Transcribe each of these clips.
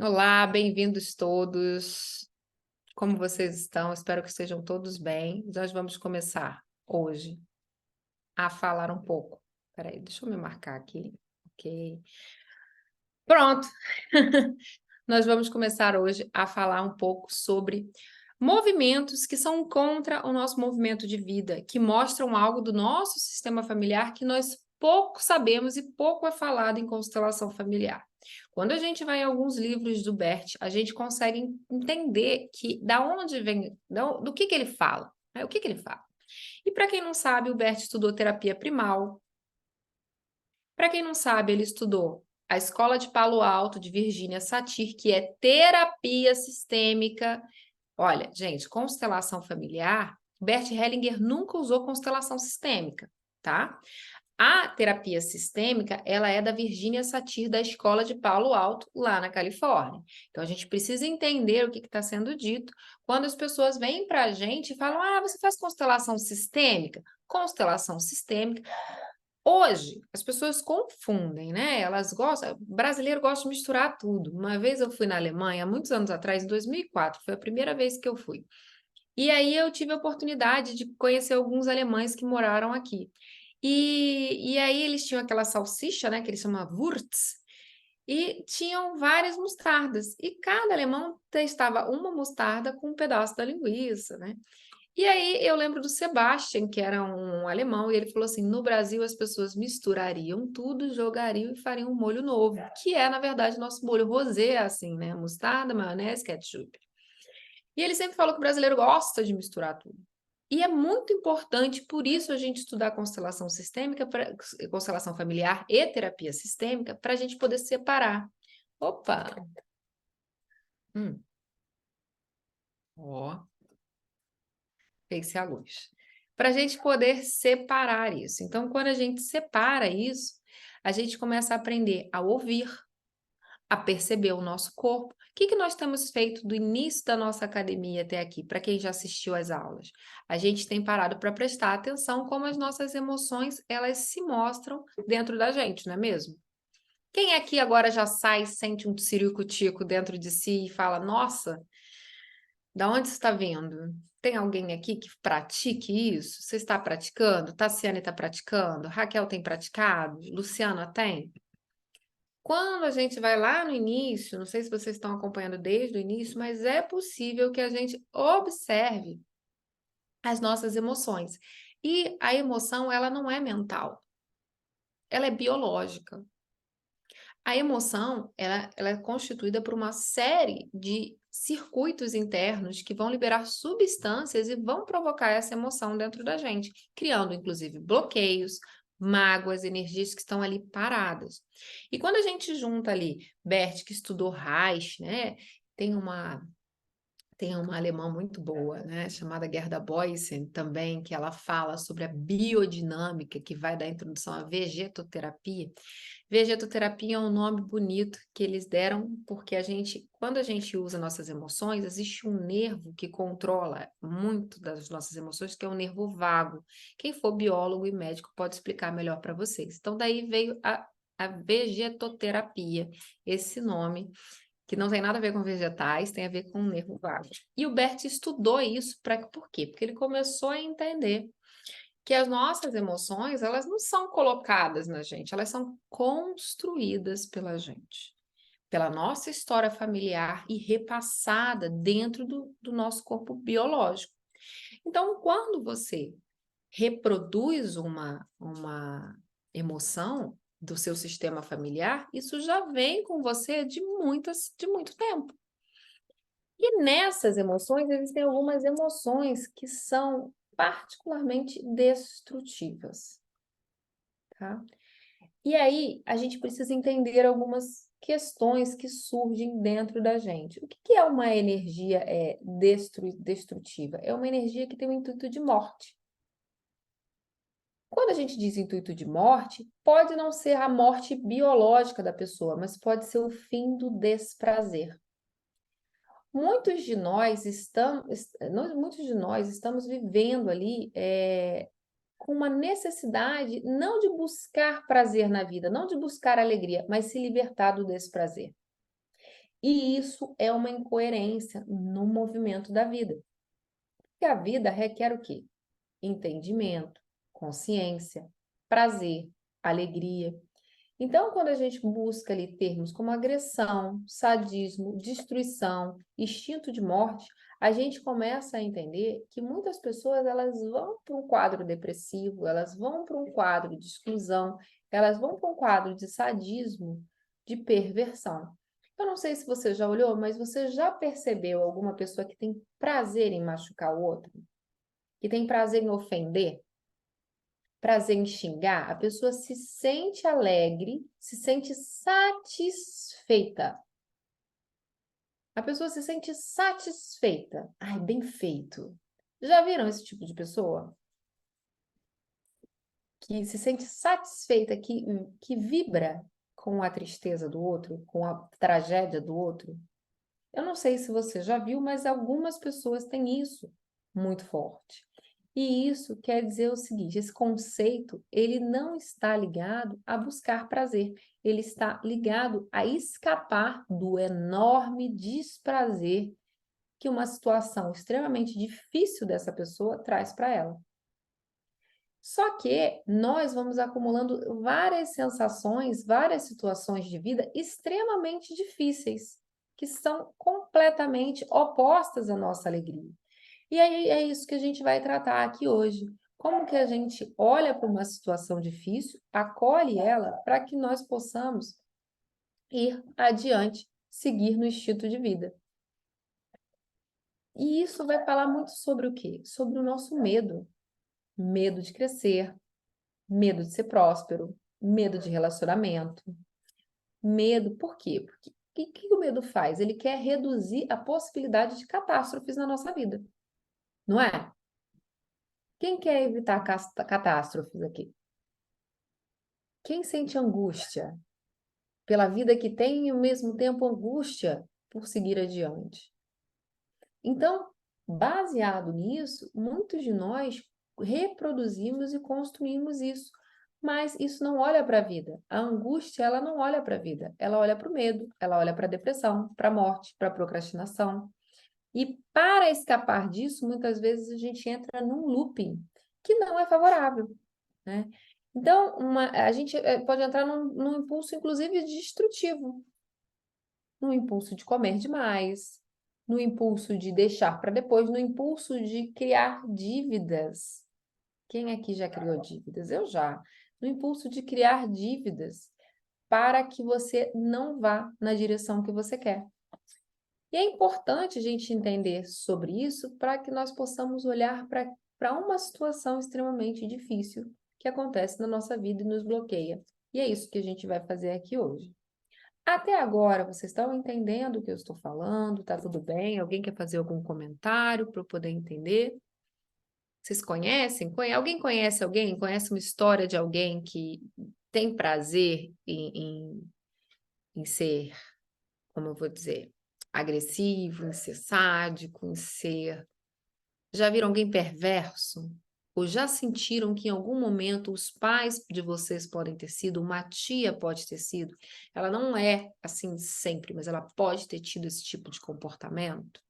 Olá, bem-vindos todos. Como vocês estão? Espero que estejam todos bem. Nós vamos começar hoje a falar um pouco. Espera aí, deixa eu me marcar aqui. Ok. Pronto. Nós vamos começar hoje a falar um pouco sobre movimentos que são contra o nosso movimento de vida, que mostram algo do nosso sistema familiar que nós pouco sabemos e pouco é falado em constelação familiar. Quando a gente vai em alguns livros do Bert, a gente consegue entender que da onde vem, do que ele fala, né? O que ele fala. E para quem não sabe, o Bert estudou terapia primal. Para quem não sabe, ele estudou a Escola de Palo Alto de Virginia Satir, que é terapia sistêmica. Olha, gente, constelação familiar, Bert Hellinger nunca usou constelação sistêmica, tá? A terapia sistêmica, ela é da Virginia Satir, da Escola de Palo Alto, lá na Califórnia. Então, a gente precisa entender o que está sendo dito quando as pessoas vêm para a gente e falam, você faz constelação sistêmica? Constelação sistêmica. Hoje, as pessoas confundem, né? Elas gostam, brasileiro gosta de misturar tudo. Uma vez eu fui na Alemanha, há muitos anos atrás, em 2004, foi a primeira vez que eu fui. E aí eu tive a oportunidade de conhecer alguns alemães que moraram aqui. E aí eles tinham aquela salsicha, né, que eles chamam Wurz, e tinham várias mostardas. E cada alemão testava uma mostarda com um pedaço da linguiça, né? E aí eu lembro do Sebastian, que era um alemão, e ele falou assim: no Brasil as pessoas misturariam tudo, jogariam e fariam um molho novo, que é, na verdade, nosso molho rosé, assim, né? Mostarda, maionese, ketchup. E ele sempre falou que o brasileiro gosta de misturar tudo. E é muito importante, por isso, a gente estudar constelação sistêmica, constelação familiar e terapia sistêmica, para a gente poder separar. Opa! Ó, fez-se a luz. Para a gente poder separar isso. Então, quando a gente separa isso, a gente começa a aprender a ouvir, a perceber o nosso corpo. O que nós temos feito do início da nossa academia até aqui, para quem já assistiu às aulas? A gente tem parado para prestar atenção como as nossas emoções, elas se mostram dentro da gente, não é mesmo? Quem aqui agora já sai, sente um tsirico-tico dentro de si e fala, nossa, da onde você está vindo? Tem alguém aqui que pratique isso? Você está praticando? Tassiane está praticando? Raquel tem praticado? Luciana tem? Quando a gente vai lá no início, não sei se vocês estão acompanhando desde o início, mas é possível que a gente observe as nossas emoções. E a emoção, ela não é mental, ela é biológica. A emoção, ela é constituída por uma série de circuitos internos que vão liberar substâncias e vão provocar essa emoção dentro da gente, criando, inclusive, bloqueios, mágoas, energias que estão ali paradas. E quando a gente junta ali, Bert, que estudou Reich, né? Tem uma alemã muito boa, né, chamada Gerda Boysen, também, que ela fala sobre a biodinâmica, que vai dar introdução à vegetoterapia. Vegetoterapia é um nome bonito que eles deram porque quando a gente usa nossas emoções, existe um nervo que controla muito das nossas emoções, que é o nervo vago. Quem for biólogo e médico pode explicar melhor para vocês. Então, daí veio a vegetoterapia, esse nome que não tem nada a ver com vegetais, tem a ver com o nervo vago. E o Bert estudou isso por quê? Porque ele começou a entender que as nossas emoções, elas não são colocadas na gente, elas são construídas pela gente, pela nossa história familiar e repassada dentro do nosso corpo biológico. Então, quando você reproduz uma emoção do seu sistema familiar, isso já vem com você de muito tempo. E nessas emoções, existem algumas emoções que são particularmente destrutivas, tá? E aí, a gente precisa entender algumas questões que surgem dentro da gente. O que é uma energia destrutiva? É uma energia que tem o intuito de morte. Quando a gente diz intuito de morte, pode não ser a morte biológica da pessoa, mas pode ser o fim do desprazer. Muitos de nós estamos vivendo ali com uma necessidade não de buscar prazer na vida, não de buscar alegria, mas se libertar do desprazer. E isso é uma incoerência no movimento da vida. Porque a vida requer o quê? Entendimento, consciência, prazer, alegria. Então, quando a gente busca ali termos como agressão, sadismo, destruição, instinto de morte, a gente começa a entender que muitas pessoas elas vão para um quadro depressivo, elas vão para um quadro de exclusão, elas vão para um quadro de sadismo, de perversão. Eu não sei se você já olhou, mas você já percebeu alguma pessoa que tem prazer em machucar o outro? Que tem prazer em ofender? Prazer em xingar, a pessoa se sente alegre, se sente satisfeita. A pessoa se sente satisfeita. Ai, bem feito. Já viram esse tipo de pessoa? Que se sente satisfeita, que vibra com a tristeza do outro, com a tragédia do outro. Eu não sei se você já viu, mas algumas pessoas têm isso muito forte. E isso quer dizer o seguinte, esse conceito, ele não está ligado a buscar prazer, ele está ligado a escapar do enorme desprazer que uma situação extremamente difícil dessa pessoa traz para ela. Só que nós vamos acumulando várias sensações, várias situações de vida extremamente difíceis, que são completamente opostas à nossa alegria. E aí é isso que a gente vai tratar aqui hoje. Como que a gente olha para uma situação difícil, acolhe ela para que nós possamos ir adiante, seguir no estilo de vida. E isso vai falar muito sobre o quê? Sobre o nosso medo. Medo de crescer, medo de ser próspero, medo de relacionamento. Medo, por quê? Porque o que o medo faz? Ele quer reduzir a possibilidade de catástrofes na nossa vida, não é? Quem quer evitar catástrofes aqui? Quem sente angústia pela vida que tem e ao mesmo tempo angústia por seguir adiante? Então, baseado nisso, muitos de nós reproduzimos e construímos isso, mas isso não olha para a vida. A angústia, ela não olha para a vida, ela olha para o medo, ela olha para a depressão, para a morte, para a procrastinação. E para escapar disso, muitas vezes a gente entra num looping que não é favorável, né? Então, a gente pode entrar num impulso, inclusive, destrutivo, no impulso de comer demais, no impulso de deixar para depois, no impulso de criar dívidas. Quem aqui já criou dívidas? Eu já. No impulso de criar dívidas para que você não vá na direção que você quer. E é importante a gente entender sobre isso para que nós possamos olhar para uma situação extremamente difícil que acontece na nossa vida e nos bloqueia. E é isso que a gente vai fazer aqui hoje. Até agora, vocês estão entendendo o que eu estou falando? Tá tudo bem? Alguém quer fazer algum comentário para eu poder entender? Vocês conhecem? Alguém conhece alguém? Conhece uma história de alguém que tem prazer em ser, como eu vou dizer, agressivo, em ser sádico, em ser... Já viram alguém perverso? Ou já sentiram que em algum momento os pais de vocês podem ter sido, uma tia pode ter sido? Ela não é assim sempre, mas ela pode ter tido esse tipo de comportamento?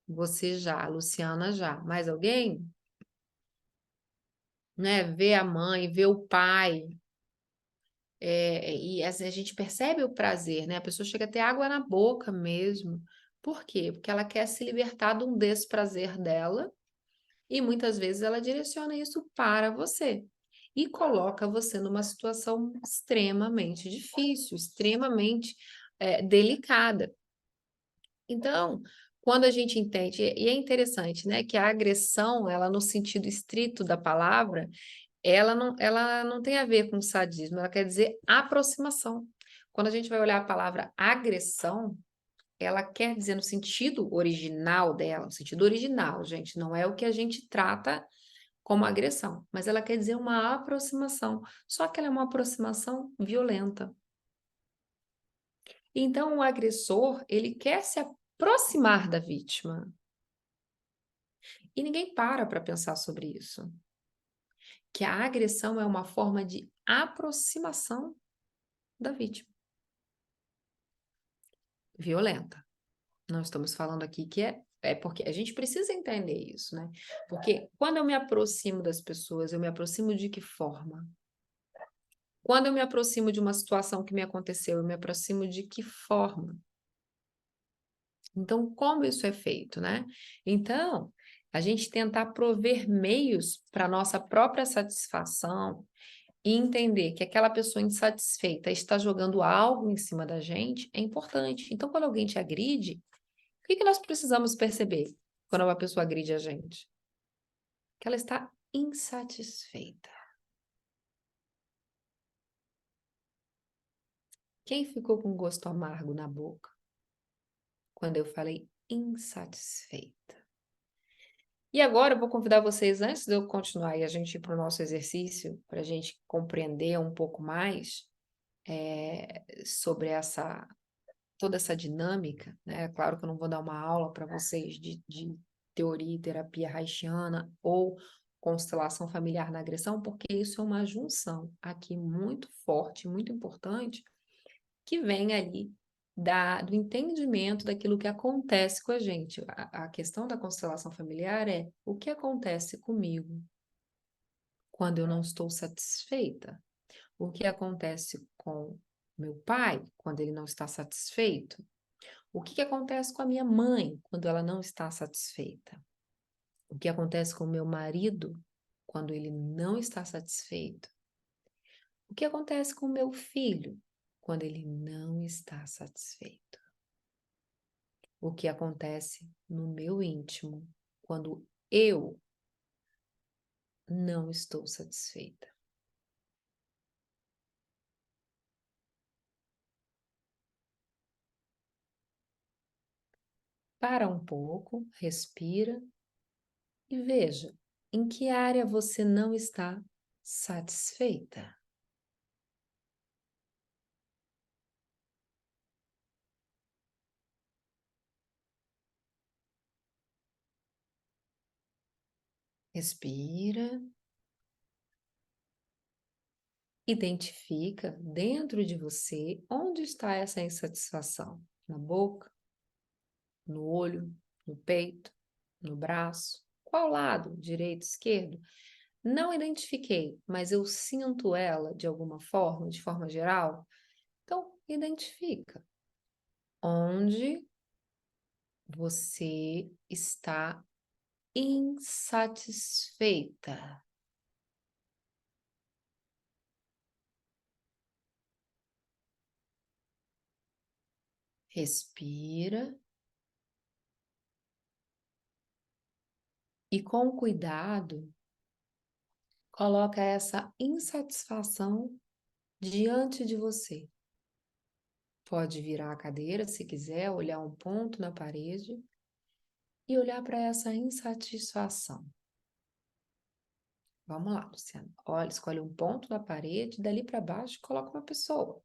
Você já, a Luciana já. Mais alguém? Né? Ver a mãe, ver o pai. E assim, a gente percebe o prazer, né? A pessoa chega a ter água na boca mesmo. Por quê? Porque ela quer se libertar de um desprazer dela. E muitas vezes ela direciona isso para você e coloca você numa situação extremamente difícil, extremamente delicada. Então, quando a gente entende, e é interessante, né, que a agressão, ela no sentido estrito da palavra, ela não tem a ver com sadismo, ela quer dizer aproximação. Quando a gente vai olhar a palavra agressão, ela quer dizer no sentido original dela, no sentido original, gente, não é o que a gente trata como agressão, mas ela quer dizer uma aproximação, só que ela é uma aproximação violenta. Então, o agressor, ele quer se aproximar da vítima. E ninguém para pensar sobre isso. Que a agressão é uma forma de aproximação da vítima. violenta. Não estamos falando aqui que é porque a gente precisa entender isso, né? Porque quando eu me aproximo das pessoas, eu me aproximo de que forma? Quando eu me aproximo de uma situação que me aconteceu, eu me aproximo de que forma? Então, como isso é feito, né? Então, a gente tentar prover meios para nossa própria satisfação e entender que aquela pessoa insatisfeita está jogando algo em cima da gente é importante. Então, quando alguém te agride, o que que nós precisamos perceber quando uma pessoa agride a gente? Que ela está insatisfeita. Quem ficou com gosto amargo na boca quando eu falei insatisfeita? E agora eu vou convidar vocês, antes de eu continuar e a gente ir para o nosso exercício, para a gente compreender um pouco mais sobre toda essa dinâmica, né? Claro que eu não vou dar uma aula para vocês de teoria e terapia haitiana ou constelação familiar na agressão, porque isso é uma junção aqui muito forte, muito importante, que vem ali do entendimento daquilo que acontece com a gente. A questão da constelação familiar é o que acontece comigo quando eu não estou satisfeita, o que acontece com meu pai quando ele não está satisfeito, o que acontece com a minha mãe quando ela não está satisfeita, o que acontece com o meu marido quando ele não está satisfeito, o que acontece com o meu filho quando ele não está satisfeito. O que acontece no meu íntimo quando eu não estou satisfeita. Para um pouco, respira e veja em que área você não está satisfeita. Respira, identifica dentro de você onde está essa insatisfação. Na boca, no olho, no peito, no braço. Qual lado? Direito, esquerdo? Não identifiquei, mas eu sinto ela de alguma forma, de forma geral. Então, identifica onde você está insatisfeita. Respira e, com cuidado, coloca essa insatisfação diante de você. Pode virar a cadeira se quiser, olhar um ponto na parede e olhar para essa insatisfação. Vamos lá, Luciana. Olha, escolhe um ponto na parede, dali para baixo coloca uma pessoa.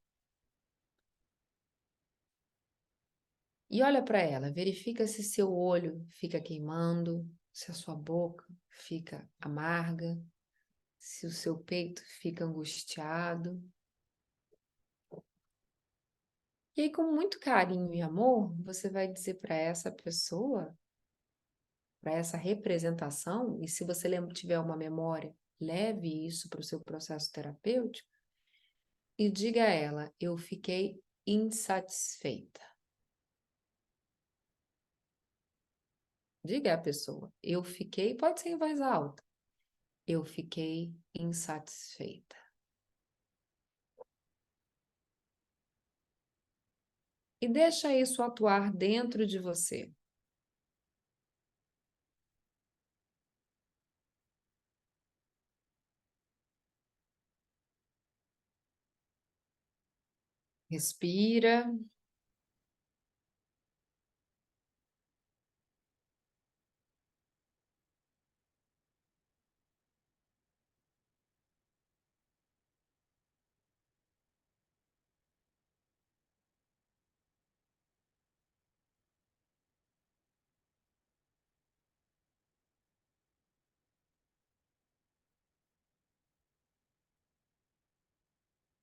E olha para ela, verifica se seu olho fica queimando, se a sua boca fica amarga, se o seu peito fica angustiado. E aí, com muito carinho e amor, você vai dizer para essa pessoa, para essa representação, e se você tiver uma memória, leve isso para o seu processo terapêutico e diga a ela: eu fiquei insatisfeita. Diga à pessoa: eu fiquei, pode ser em voz alta, eu fiquei insatisfeita. E deixa isso atuar dentro de você. Respira,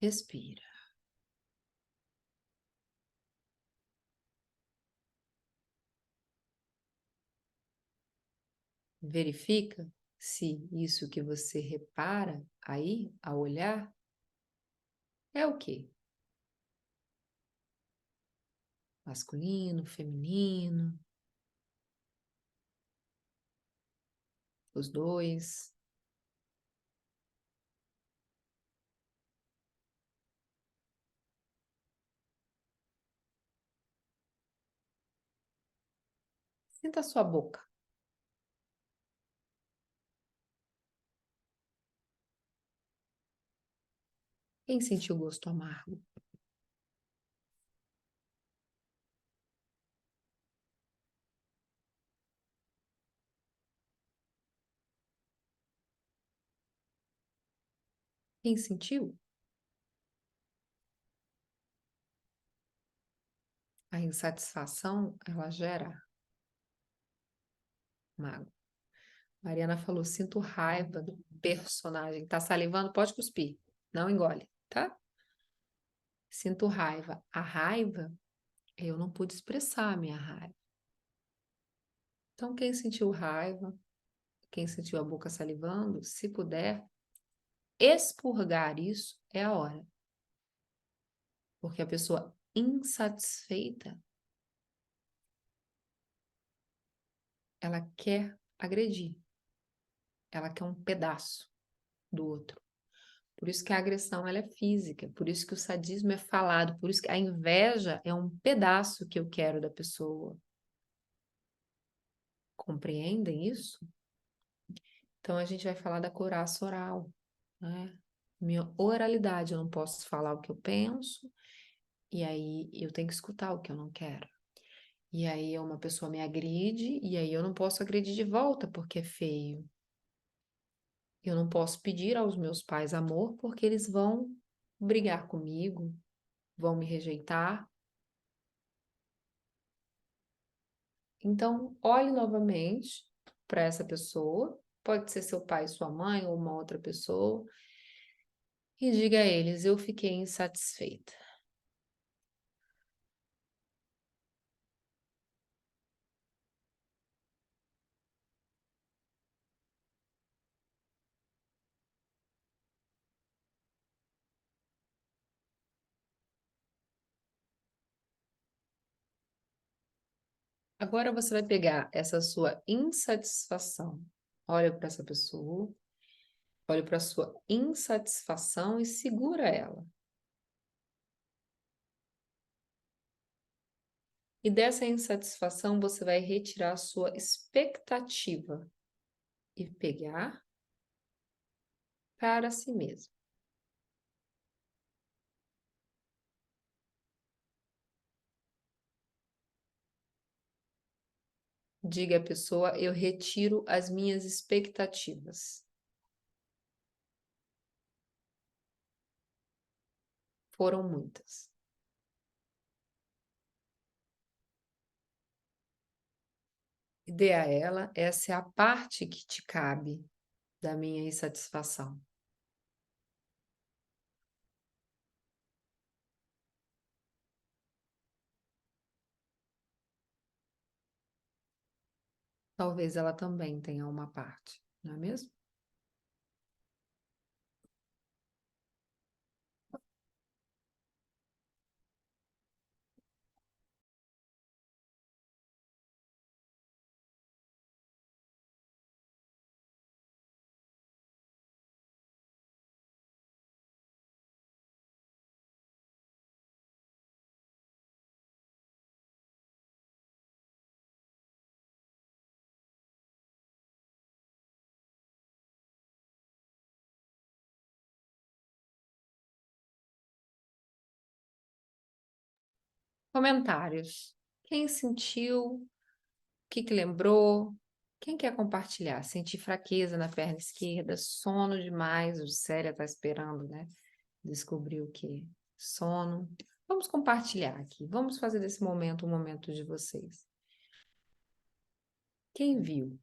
respira. verifica se isso que você repara aí, ao olhar, é o quê? Masculino, feminino, os dois. Sinta a sua boca. Quem sentiu o gosto amargo? Quem sentiu? A insatisfação, ela gera mágoa. Mariana falou, sinto raiva do personagem. Tá salivando? Pode cuspir. Não engole, tá? Sinto raiva. A raiva, eu não pude expressar a minha raiva. Então, quem sentiu raiva, quem sentiu a boca salivando, se puder expurgar isso, é a hora. Porque a pessoa insatisfeita, ela quer agredir. Ela quer um pedaço do outro. Por isso que a agressão ela é física, por isso que o sadismo é falado, por isso que a inveja é um pedaço que eu quero da pessoa. Compreendem isso? Então a gente vai falar da couraça oral, né? Minha oralidade, eu não posso falar o que eu penso, e aí eu tenho que escutar o que eu não quero. E aí uma pessoa me agride, e aí eu não posso agredir de volta porque é feio. Eu não posso pedir aos meus pais amor porque eles vão brigar comigo, vão me rejeitar. Então, olhe novamente para essa pessoa, pode ser seu pai, sua mãe ou uma outra pessoa, e diga a eles: eu fiquei insatisfeita. Agora você vai pegar essa sua insatisfação, olha para essa pessoa, olha para a sua insatisfação e segura ela. E dessa insatisfação você vai retirar a sua expectativa e pegar para si mesmo. Diga à pessoa: eu retiro as minhas expectativas. Foram muitas. E dê a ela, essa é a parte que te cabe da minha insatisfação. Talvez ela também tenha uma parte, não é mesmo? Comentários. Quem sentiu? O que lembrou? Quem quer compartilhar? Senti fraqueza na perna esquerda, sono demais, o Célia está esperando, né? Descobrir o que? Sono. Vamos compartilhar aqui. Vamos fazer desse momento um momento de vocês. Quem viu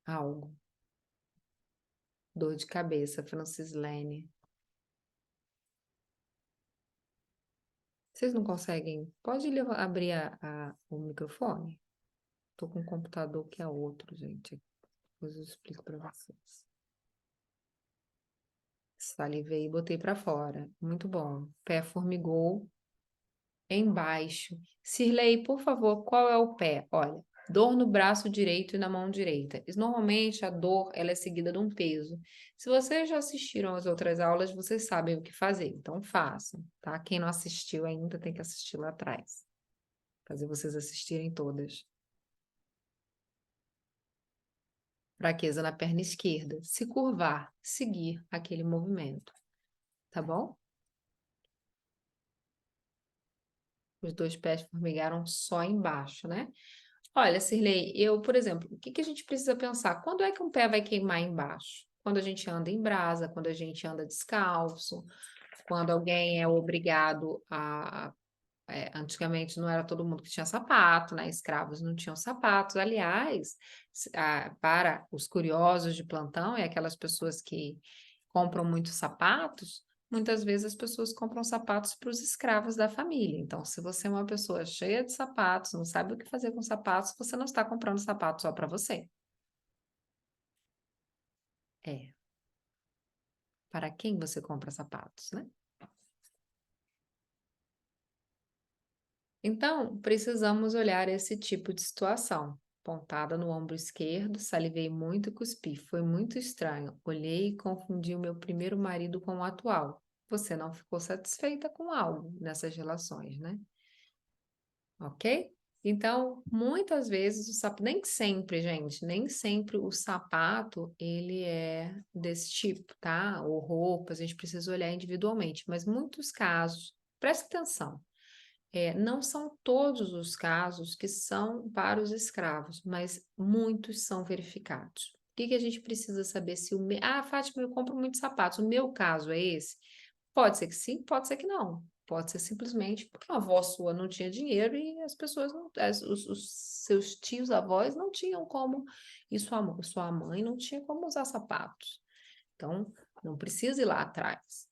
algo? Dor de cabeça, Francislene. Vocês não conseguem? Pode abrir o microfone? Estou com um computador que é outro, gente. Depois eu explico para vocês. Salivei e botei para fora. Muito bom. Pé formigou embaixo. Cirlei, por favor, qual é o pé? Olha, dor no braço direito e na mão direita. Normalmente a dor ela é seguida de um peso. Se vocês já assistiram às outras aulas, vocês sabem o que fazer. Então façam, tá? Quem não assistiu ainda tem que assistir lá atrás. Fazer vocês assistirem todas. Fraqueza na perna esquerda. Se curvar, seguir aquele movimento. Tá bom? Os dois pés formigaram só embaixo, né? Olha, Cirlei, eu, por exemplo, o que que a gente precisa pensar? Quando é que um pé vai queimar embaixo? Quando a gente anda em brasa, quando a gente anda descalço, quando alguém é obrigado a. Antigamente não era todo mundo que tinha sapato, né? Escravos não tinham sapatos. Aliás, para os curiosos de plantão e aquelas pessoas que compram muitos sapatos, muitas vezes as pessoas compram sapatos para os escravos da família. Então, se você é uma pessoa cheia de sapatos, não sabe o que fazer com sapatos, você não está comprando sapatos só para você. É. Para quem você compra sapatos, né? Então, precisamos olhar esse tipo de situação. Pontada no ombro esquerdo, salivei muito e cuspi. Foi muito estranho. Olhei e confundi o meu primeiro marido com o atual. Você não ficou satisfeita com algo nessas relações, né? Ok? Então, muitas vezes o sapato, nem sempre, gente, nem sempre o sapato ele é desse tipo, tá? Ou roupa, a gente precisa olhar individualmente, mas muitos casos, preste atenção. Não são todos os casos que são para os escravos, mas muitos são verificados. O que que a gente precisa saber se Ah, Fátima, eu compro muitos sapatos. O meu caso é esse? Pode ser que sim, pode ser que não. Pode ser simplesmente porque a avó sua não tinha dinheiro e as pessoas não, os seus tios avós não tinham como, e sua mãe não tinha como usar sapatos. Então, não precisa ir lá atrás,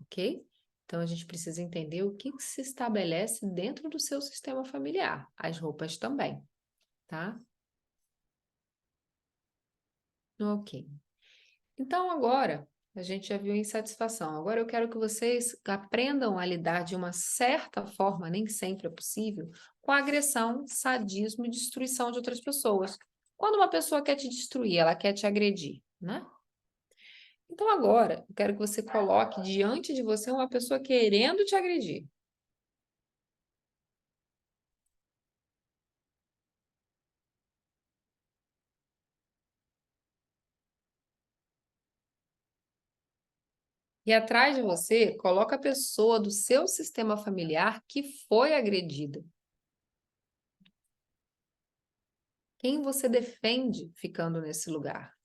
ok? Então, a gente precisa entender o que se estabelece dentro do seu sistema familiar. As roupas também, tá? Ok. Então, agora, a gente já viu insatisfação. Agora, eu quero que vocês aprendam a lidar de uma certa forma, nem sempre é possível, com a agressão, sadismo e destruição de outras pessoas. Quando uma pessoa quer te destruir, ela quer te agredir, né? Então, agora, eu quero que você coloque diante de você uma pessoa querendo te agredir. E atrás de você, coloca a pessoa do seu sistema familiar que foi agredida. Quem você defende ficando nesse lugar?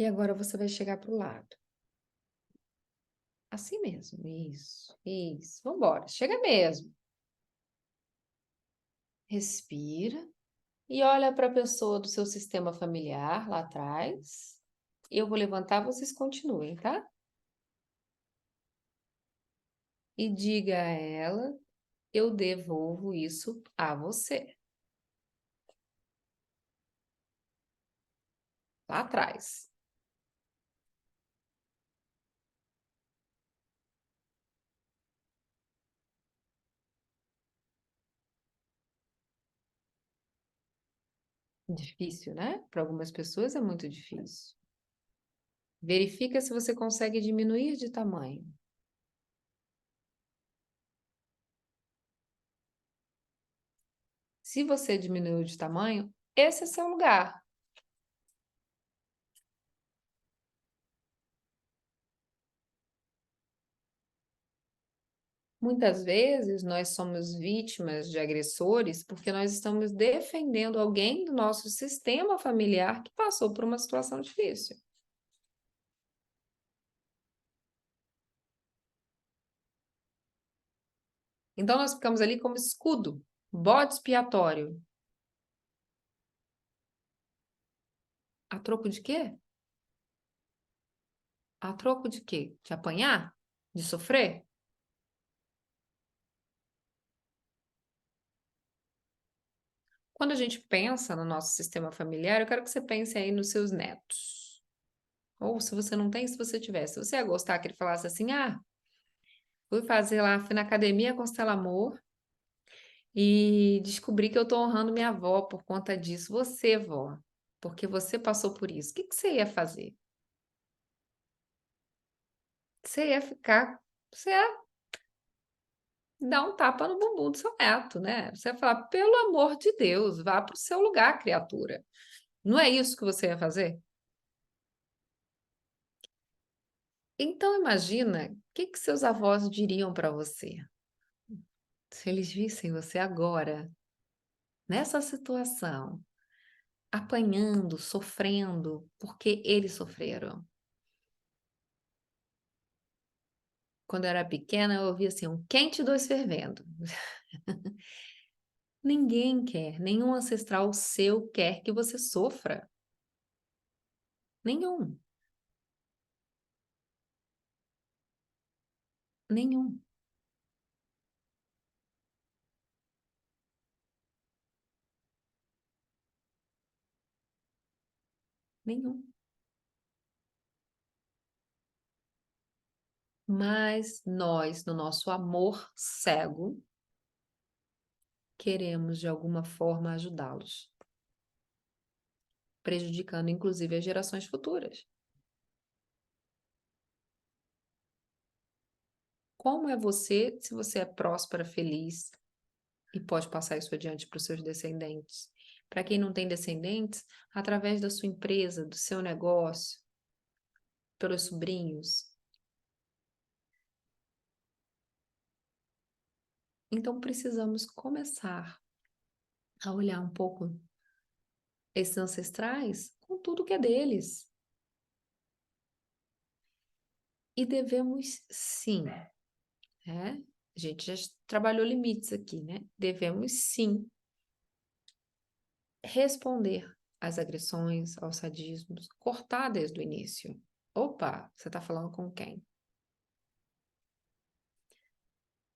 E agora você vai chegar para o lado. Assim mesmo. Isso, isso. Vambora. Chega mesmo. Respira e olha para a pessoa do seu sistema familiar lá atrás. Eu vou levantar, vocês continuem, tá? E diga a ela: eu devolvo isso a você. Lá atrás. Difícil, né? Para algumas pessoas é muito difícil. Verifica se você consegue diminuir de tamanho. Se você diminuiu de tamanho, esse é seu lugar. Muitas vezes nós somos vítimas de agressores porque nós estamos defendendo alguém do nosso sistema familiar que passou por uma situação difícil. Então nós ficamos ali como escudo, bode expiatório. A troco de quê? A troco de quê? De apanhar? De sofrer? Quando a gente pensa no nosso sistema familiar, eu quero que você pense aí nos seus netos. Ou se você não tem, se você tivesse. Se você ia gostar que ele falasse assim, fui fazer lá, fui na academia Constela Amor e descobri que eu tô honrando minha avó por conta disso. Você, vó, porque você passou por isso. O que que você ia fazer? Você ia ficar, você ia dar um tapa no bumbum do seu neto, né? Você ia falar, pelo amor de Deus, vá para o seu lugar, criatura. Não é isso que você ia fazer? Então imagina o que que seus avós diriam para você se eles vissem você agora, nessa situação, apanhando, sofrendo, porque eles sofreram. Quando eu era pequena, eu ouvia assim, um quente e dois fervendo. Ninguém quer, nenhum ancestral seu quer que você sofra. Nenhum, nenhum, nenhum. Mas nós, no nosso amor cego, queremos de alguma forma ajudá-los, prejudicando inclusive as gerações futuras. Como é você, se você é próspera, feliz e pode passar isso adiante para os seus descendentes? Para quem não tem descendentes, através da sua empresa, do seu negócio, pelos sobrinhos. Então precisamos começar a olhar um pouco esses ancestrais com tudo que é deles. E devemos sim, né? A gente já trabalhou limites aqui, né? Devemos sim responder às agressões, aos sadismos, cortar desde o início. Opa, você está falando com quem?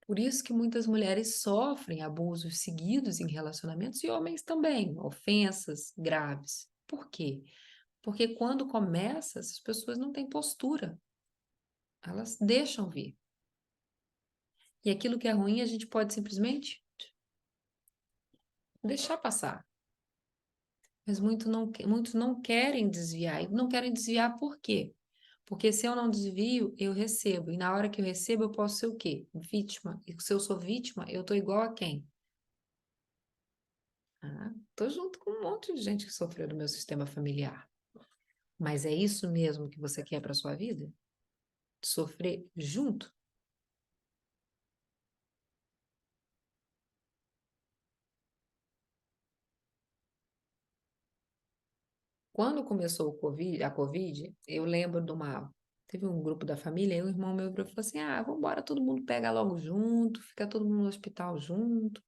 Por isso que muitas mulheres sofrem abusos seguidos em relacionamentos e homens também, ofensas graves. Por quê? Porque quando começa, essas pessoas não têm postura, elas deixam vir. E aquilo que é ruim, a gente pode simplesmente deixar passar. Mas muitos não querem desviar. E não querem desviar por quê? Porque se eu não desvio, eu recebo. E na hora que eu recebo, eu posso ser o quê? Vítima. E se eu sou vítima, eu tô igual a quem? Tô junto com um monte de gente que sofreu do meu sistema familiar. Mas é isso mesmo que você quer para sua vida? Sofrer junto? Quando começou a Covid, eu lembro de uma. Teve um grupo da família, e um irmão meu virou e falou assim: vamos embora, todo mundo pega logo junto, fica todo mundo no hospital junto.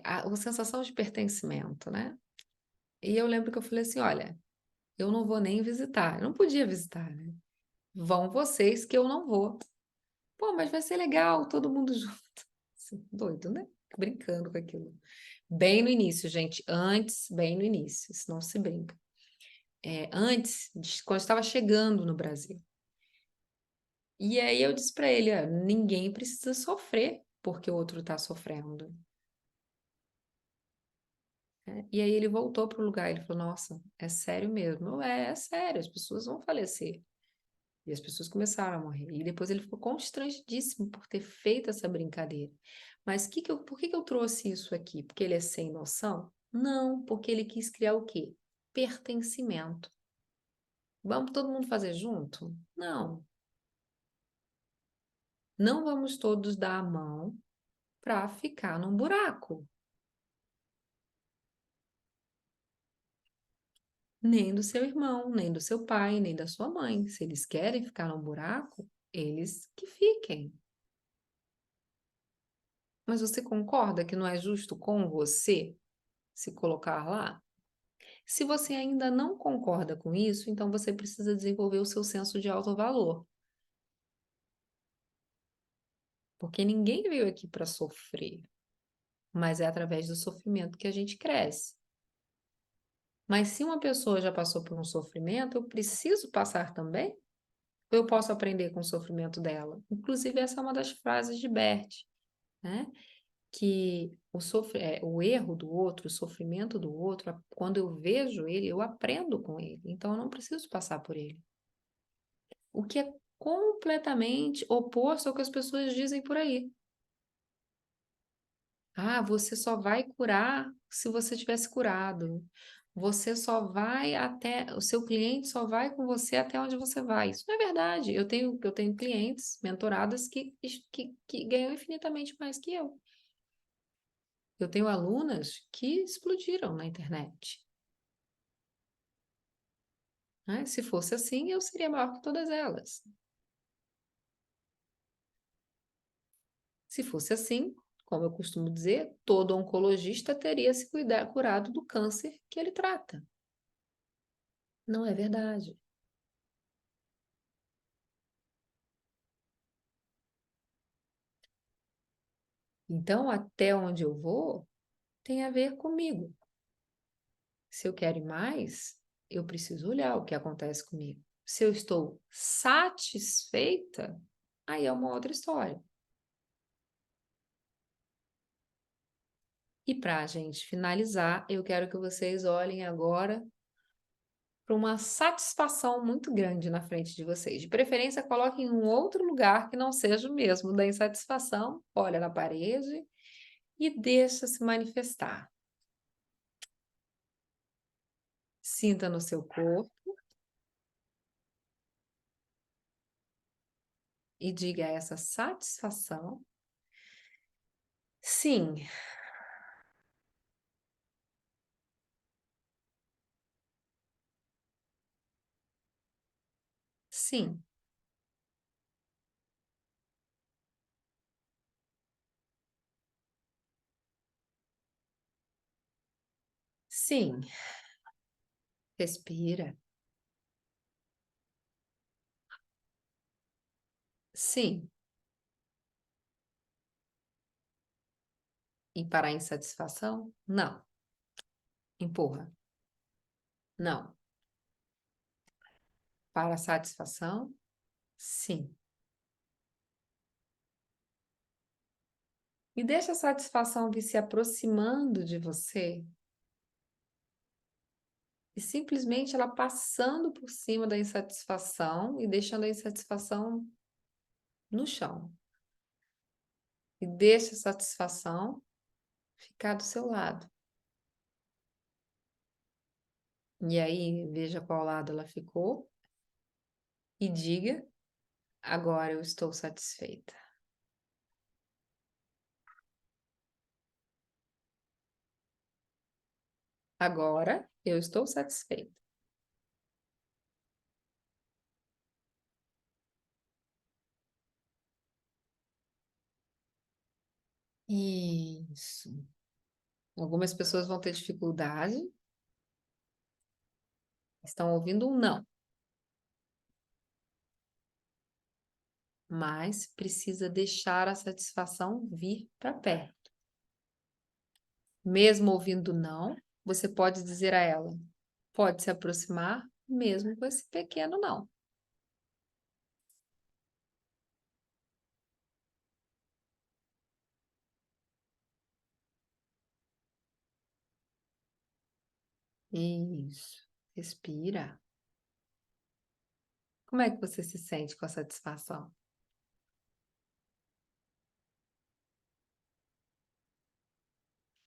A sensação de pertencimento, né? E eu lembro que eu falei assim: olha, eu não vou nem visitar. Eu não podia visitar, né? Vão vocês que eu não vou. Pô, mas vai ser legal, todo mundo junto. Assim, doido, né? Brincando com aquilo. Bem no início, gente. Antes, bem no início. Isso não se brinca. Antes, quando eu estava chegando no Brasil. E aí eu disse para ele, ninguém precisa sofrer porque o outro está sofrendo. Né? E aí ele voltou para o lugar, ele falou, nossa, é sério mesmo? É sério, as pessoas vão falecer. E as pessoas começaram a morrer. E depois ele ficou constrangidíssimo por ter feito essa brincadeira. Mas por que que eu trouxe isso aqui? Porque ele é sem noção? Não, porque ele quis criar o quê? Pertencimento. Vamos todo mundo fazer junto? Não. Não vamos todos dar a mão para ficar num buraco. Nem do seu irmão, nem do seu pai, nem da sua mãe. Se eles querem ficar num buraco, eles que fiquem. Mas você concorda que não é justo com você se colocar lá? Se você ainda não concorda com isso, então você precisa desenvolver o seu senso de autovalor. Porque ninguém veio aqui para sofrer. mas é através do sofrimento que a gente cresce. Mas se uma pessoa já passou por um sofrimento, eu preciso passar também? Ou eu posso aprender com o sofrimento dela? Inclusive, essa é uma das frases de Bert, né? Que o erro do outro, o sofrimento do outro, quando eu vejo ele, eu aprendo com ele. Então, eu não preciso passar por ele. O que é completamente oposto ao que as pessoas dizem por aí. Ah, você só vai curar se você tivesse curado. Você só vai até, o seu cliente só vai com você até onde você vai. Isso não é verdade. Eu tenho clientes, mentoradas que ganham infinitamente mais que eu. Eu tenho alunas que explodiram na internet, né? Se fosse assim, eu seria maior que todas elas. Se fosse assim, como eu costumo dizer, todo oncologista teria se curado do câncer que ele trata. Não é verdade. Então, até onde eu vou tem a ver comigo. Se eu quero ir mais, eu preciso olhar o que acontece comigo. Se eu estou satisfeita, aí é uma outra história. E para a gente finalizar, eu quero que vocês olhem agora para uma satisfação muito grande na frente de vocês. De preferência, coloquem em um outro lugar que não seja o mesmo da insatisfação. Olha na parede e deixa se manifestar. Sinta no seu corpo e diga a essa satisfação: sim, sim, sim. Respira. Sim. E para a insatisfação? Não. Empurra. Não. Para a satisfação? Sim. E deixa a satisfação vir se aproximando de você e simplesmente ela passando por cima da insatisfação e deixando a insatisfação no chão. E deixa a satisfação ficar do seu lado. E aí, veja qual lado ela ficou e diga: agora eu estou satisfeita. Agora eu estou satisfeita. Isso. Algumas pessoas vão ter dificuldade, estão ouvindo um não, mas precisa deixar a satisfação vir para perto. Mesmo ouvindo não, você pode dizer a ela, pode se aproximar, mesmo com esse pequeno não. Isso. Respira. Como é que você se sente com a satisfação?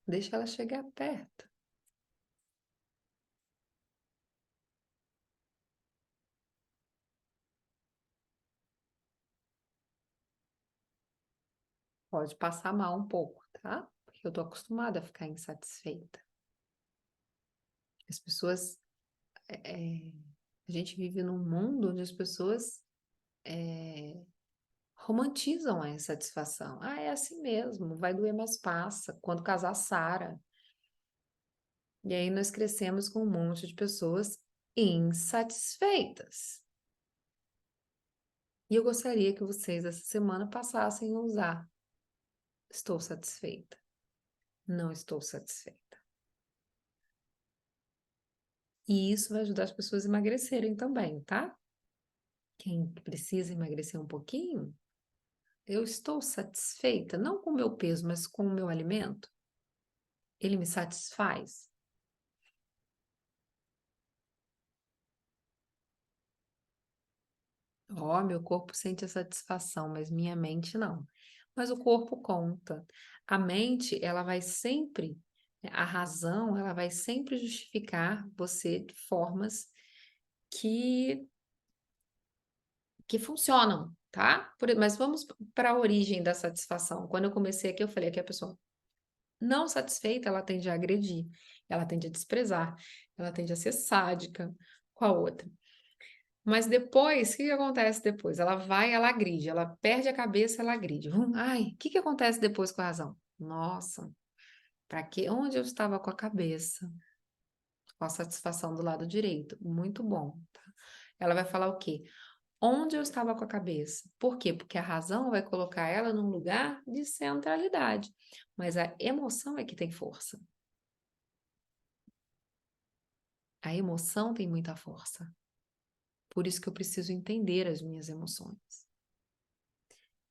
Deixa ela chegar perto. Pode passar mal um pouco, tá? Porque eu tô acostumada a ficar insatisfeita. As pessoas, é, a gente vive num mundo onde as pessoas romantizam a insatisfação. Ah, é assim mesmo, vai doer, mas passa. Quando casar, sara. E aí nós crescemos com um monte de pessoas insatisfeitas. E eu gostaria que vocês essa semana passassem a usar. Estou satisfeita. não estou satisfeita. E isso vai ajudar as pessoas a emagrecerem também, tá? Quem precisa emagrecer um pouquinho, eu estou satisfeita, não com o meu peso, mas com o meu alimento? Ele me satisfaz? Ó, meu corpo sente a satisfação, mas minha mente não. Mas o corpo conta. A mente, ela vai sempre, a razão, ela vai sempre justificar você de formas que, que funcionam, tá? Mas vamos para a origem da satisfação. Quando eu comecei aqui, eu falei que a pessoa não satisfeita, ela tende a agredir, ela tende a desprezar, ela tende a ser sádica com a outra. Mas depois, o que que acontece depois? Ela vai, ela agride, ela perde a cabeça, ela agride. Ai, o que que acontece depois com a razão? Nossa, para que? Onde eu estava com a cabeça? Com a satisfação do lado direito. Muito bom, tá? Ela vai falar o quê? Onde eu estava com a cabeça? Por quê? Porque a razão vai colocar ela num lugar de centralidade, mas a emoção é que tem força. A emoção tem muita força. Por isso que eu preciso entender as minhas emoções.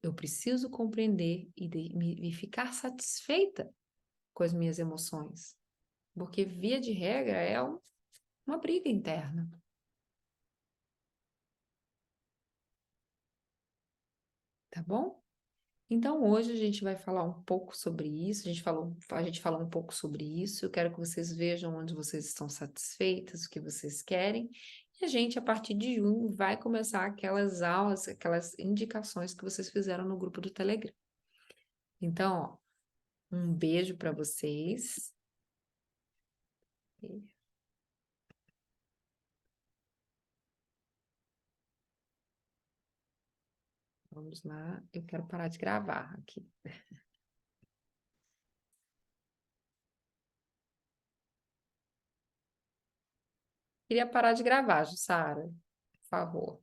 Eu preciso compreender e ficar satisfeita com as minhas emoções. Porque, via de regra, é uma briga interna. Tá bom? Então, hoje a gente vai falar um pouco sobre isso. A gente falou um pouco sobre isso. Eu quero que vocês vejam onde vocês estão satisfeitas, o que vocês querem. E a gente, a partir de junho, vai começar aquelas aulas, aquelas indicações que vocês fizeram no grupo do Telegram. Então, ó, um beijo para vocês. Vamos lá, eu quero parar de gravar aqui. Queria parar de gravar, Jussara, por favor.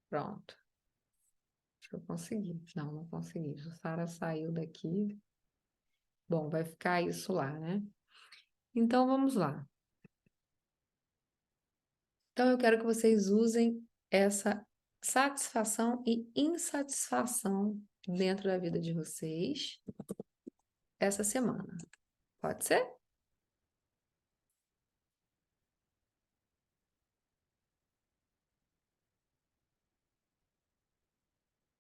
Pronto. Acho que eu consegui. Não, não consegui. Jussara saiu daqui. Bom, vai ficar isso lá, né? Então, vamos lá. Então, eu quero que vocês usem essa satisfação e insatisfação dentro da vida de vocês essa semana. Pode ser?